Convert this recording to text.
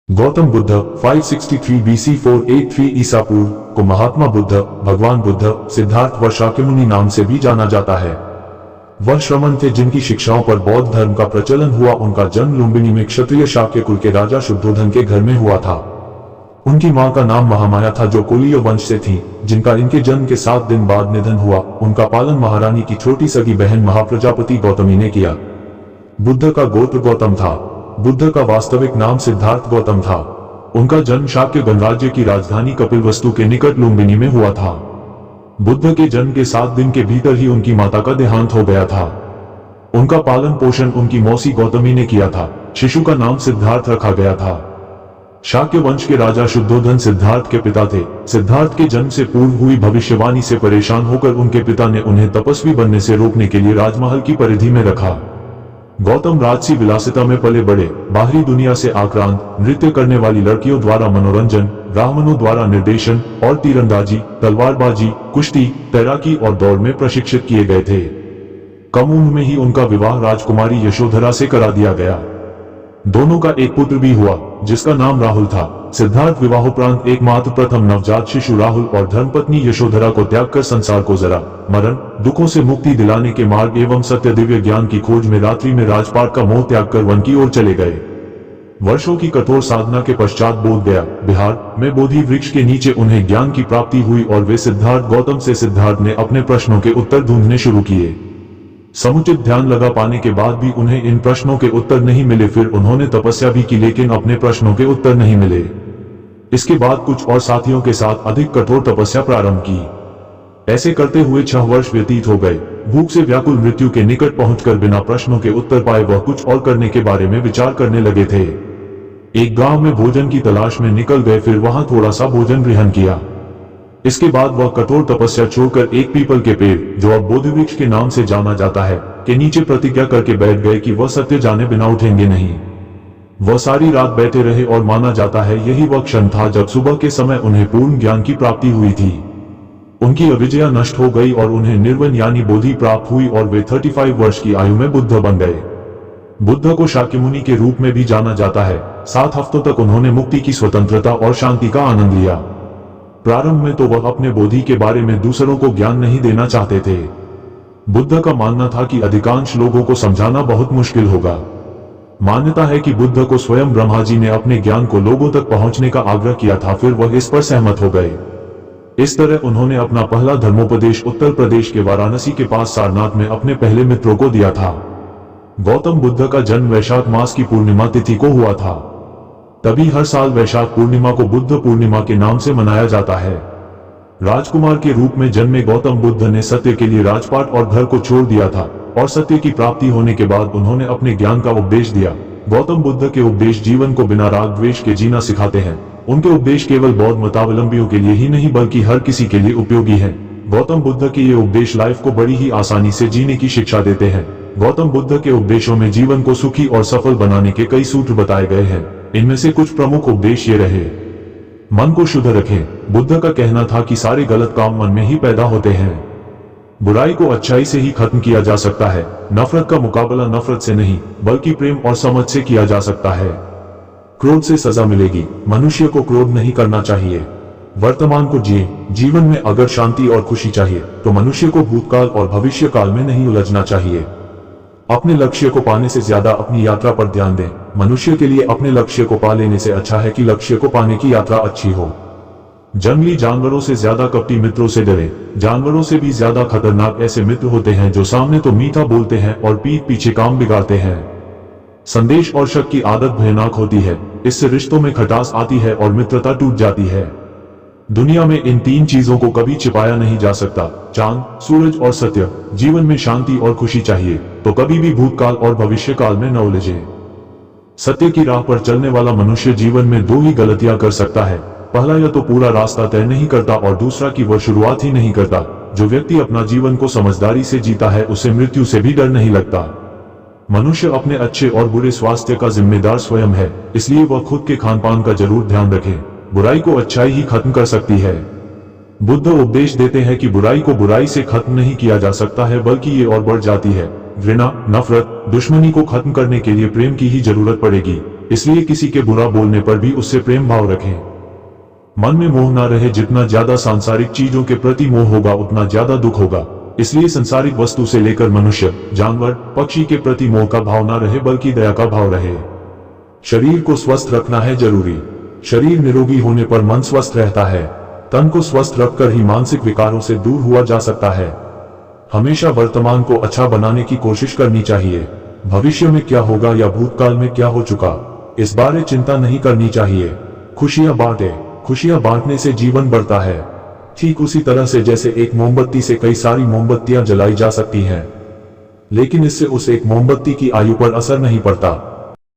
Gautam Buddha 563 BC 483 ईसा पूर्व को महात्मा बुद्ध, भगवान बुद्ध, सिद्धार्थ व शाक्यमुनि नाम से भी जाना जाता है। वह श्रमण थे जिनकी शिक्षाओं पर बौद्ध धर्म का प्रचलन हुआ। उनका जन्म लुम्बिनी में क्षत्रिय शाक्य कुल के राजा शुद्धोधन के घर में हुआ था। उनकी मां का नाम महामाया था जो कुलीय वंश से थी, जिनका इनके जन्म के 7 दिन बाद निधन हुआ। उनका पालन महारानी की छोटी सगी बहन महाप्रजापति गौतमी ने किया। बुद्ध का गोत्र गौतम था। बुद्ध का वास्तविक नाम सिद्धार्थ गौतम था। उनका जन्म शाक्य गणराज्य की राजधानी कपिलवस्तु के निकट लुम्बिनी में हुआ था। बुद्ध के जन्म के 7 दिन के भीतर ही उनकी माता का देहांत हो गया था। उनका पालन पोषण उनकी मौसी गौतमी ने किया था। शिशु का नाम सिद्धार्थ रखा गया था। शाक्य वंश के राजा शुद्धोधन सिद्धार्थ के पिता थे। सिद्धार्थ के जन्म से पूर्व हुई भविष्यवाणी से परेशान होकर उनके पिता ने उन्हें तपस्वी बनने से रोकने के लिए राजमहल की परिधि में रखा। गौतम राजसी विलासिता में पले बड़े। बाहरी दुनिया से आक्रांत, नृत्य करने वाली लड़कियों द्वारा मनोरंजन, ब्राह्मणों द्वारा निर्देशन और तीरंदाजी, तलवारबाजी, कुश्ती, तैराकी और दौड़ में प्रशिक्षित किए गए थे। कम उम्र में ही उनका विवाह राजकुमारी यशोधरा से करा दिया गया। दोनों का एक पुत्र भी हुआ जिसका नाम राहुल था। सिद्धार्थ विवाहोपरांत एकमात्र प्रथम नवजात शिशु राहुल और धर्मपत्नी यशोधरा को त्याग कर संसार को जरा मरण, दुखों से मुक्ति दिलाने के मार्ग एवं सत्य दिव्य ज्ञान की खोज में रात्रि में राजपाट का मोह त्याग कर वन की ओर चले गए। वर्षों की कठोर साधना के पश्चात बोध गया, बिहार में बोधि वृक्ष के नीचे उन्हें ज्ञान की प्राप्ति हुई और वे सिद्धार्थ गौतम से सिद्धार्थ ने अपने प्रश्नों के उत्तर ढूंढने शुरू किए। समुचित ध्यान लगा पाने के बाद भी उन्हें इन प्रश्नों के उत्तर नहीं मिले। फिर उन्होंने तपस्या भी की लेकिन अपने प्रश्नों के उत्तर नहीं मिले। इसके बाद कुछ और साथियों के साथ अधिक कठोर तपस्या प्रारंभ की। ऐसे करते हुए 6 वर्ष व्यतीत हो गए। भूख से व्याकुल मृत्यु के निकट पहुंचकर बिना प्रश्नों के उत्तर पाए वह कुछ और करने के बारे में विचार करने लगे थे। एक गांव में भोजन की तलाश में निकल गए, फिर वहां थोड़ा सा भोजन ग्रहण किया। इसके बाद वह कठोर तपस्या छोड़कर एक पीपल के पेड़, जो अब बोधि वृक्ष के नाम से जाना जाता है, के नीचे प्रतिज्ञा करके बैठ गए कि वह सत्य जाने बिना उठेंगे नहीं। वह सारी रात बैठे रहे और माना जाता है यही वह क्षण था जब सुबह के समय उन्हें पूर्ण ज्ञान की प्राप्ति हुई थी। उनकी अविद्या नष्ट हो गई और उन्हें निर्वाण यानी बोधि प्राप्त हुई और वे 35 वर्ष की आयु में बुद्ध बन गए। बुद्ध को शाक्यमुनि के रूप में भी जाना जाता है। 7 हफ्तों तक उन्होंने मुक्ति की स्वतंत्रता और शांति का आनंद लिया। प्रारंभ में तो वह अपने बोधि के बारे में दूसरों को ज्ञान नहीं देना चाहते थे। बुद्ध का मानना था कि अधिकांश लोगों को समझाना बहुत मुश्किल होगा। मान्यता है कि बुद्ध को स्वयं ब्रह्मा जी ने अपने ज्ञान को लोगों तक पहुंचने का आग्रह किया था, फिर वह इस पर सहमत हो गए। इस तरह उन्होंने अपना पहला धर्मोपदेश उत्तर प्रदेश के वाराणसी के पास सारनाथ में अपने पहले मित्रों को दिया था। गौतम बुद्ध का जन्म वैशाख मास की पूर्णिमा तिथि को हुआ था। तभी हर साल वैशाख पूर्णिमा को बुद्ध पूर्णिमा के नाम से मनाया जाता है। राजकुमार के रूप में जन्मे गौतम बुद्ध ने सत्य के लिए राजपाट और घर को छोड़ दिया था और सत्य की प्राप्ति होने के बाद उन्होंने अपने ज्ञान का उपदेश दिया। गौतम बुद्ध के उपदेश जीवन को बिना राग द्वेष के जीना सिखाते हैं। उनके उपदेश केवल बौद्ध मतावलंबियों के लिए ही नहीं बल्कि हर किसी के लिए उपयोगी है। गौतम बुद्ध के ये उपदेश लाइफ को बड़ी ही आसानी से जीने की शिक्षा देते हैं। गौतम बुद्ध के उपदेशों में जीवन को सुखी और सफल बनाने के कई सूत्र बताए गए हैं। इनमें से कुछ प्रमुख उपदेश ये रहे। मन को शुद्ध रखें। बुद्ध का कहना था कि सारे गलत काम मन में ही पैदा होते हैं। बुराई को अच्छाई से ही खत्म किया जा सकता है। नफरत का मुकाबला नफरत से नहीं बल्कि प्रेम और समझ से किया जा सकता है। क्रोध से सजा मिलेगी। मनुष्य को क्रोध नहीं करना चाहिए। वर्तमान को जिए। जीवन में अगर शांति और खुशी चाहिए तो मनुष्य को भूतकाल और भविष्य काल में नहीं उलझना चाहिए। अपने लक्ष्य को पाने से ज्यादा अपनी यात्रा पर ध्यान दें। मनुष्य के लिए अपने लक्ष्य को पा लेने से अच्छा है कि लक्ष्य को पाने की यात्रा अच्छी हो। जंगली जानवरों से ज्यादा कपटी मित्रों से डरे। जानवरों से भी ज्यादा खतरनाक ऐसे मित्र होते हैं जो सामने तो मीठा बोलते हैं और पीठ पीछे काम बिगाड़ते हैं। संदेश और शक की आदत भयानक होती है। इससे रिश्तों में खटास आती है और मित्रता टूट जाती है। दुनिया में इन 3 चीजों को कभी छिपाया नहीं जा सकता, चांद, सूरज और सत्य। जीवन में शांति और खुशी चाहिए तो कभी भी भूतकाल और भविष्य काल में न उलझे। सत्य की राह पर चलने वाला मनुष्य जीवन में 2 ही गलतियां कर सकता है। पहला, या तो पूरा रास्ता तय नहीं करता और दूसरा कि वह शुरुआत ही नहीं करता। जो व्यक्ति अपना जीवन को समझदारी से जीता है उसे मृत्यु से भी डर नहीं लगता। मनुष्य अपने अच्छे और बुरे स्वास्थ्य का जिम्मेदार स्वयं है, इसलिए वह खुद के खान पान का जरूर ध्यान रखे। बुराई को अच्छाई ही खत्म कर सकती है। बुद्ध उपदेश देते हैं कि बुराई को बुराई से खत्म नहीं किया जा सकता है बल्कि ये और बढ़ जाती है। घृणा, नफरत, दुश्मनी को खत्म करने के लिए प्रेम की ही जरूरत पड़ेगी। इसलिए किसी के बुरा बोलने पर भी उससे प्रेम भाव रखें। मन में मोह ना रहे, जितना ज्यादा सांसारिक चीजों के प्रति मोह होगा उतना ज्यादा दुख होगा। इसलिए संसारिक वस्तु से लेकर मनुष्य, जानवर, पक्षी के प्रति मोह का भाव ना रहे बल्कि दया का भाव रहे। शरीर को स्वस्थ रखना है जरूरी। शरीर निरोगी होने पर मन स्वस्थ रहता है। तन को स्वस्थ रखकर ही मानसिक विकारों से दूर हुआ जा सकता है। हमेशा वर्तमान को अच्छा बनाने की कोशिश करनी चाहिए। भविष्य में क्या होगा या भूतकाल में क्या हो चुका, इस बारे चिंता नहीं करनी चाहिए। खुशियां बांटे। खुशियां बांटने से जीवन बढ़ता है। ठीक उसी तरह से जैसे एक मोमबत्ती से कई सारी मोमबत्तियां जलाई जा सकती हैं, लेकिन इससे उस एक मोमबत्ती की आयु पर असर नहीं पड़ता।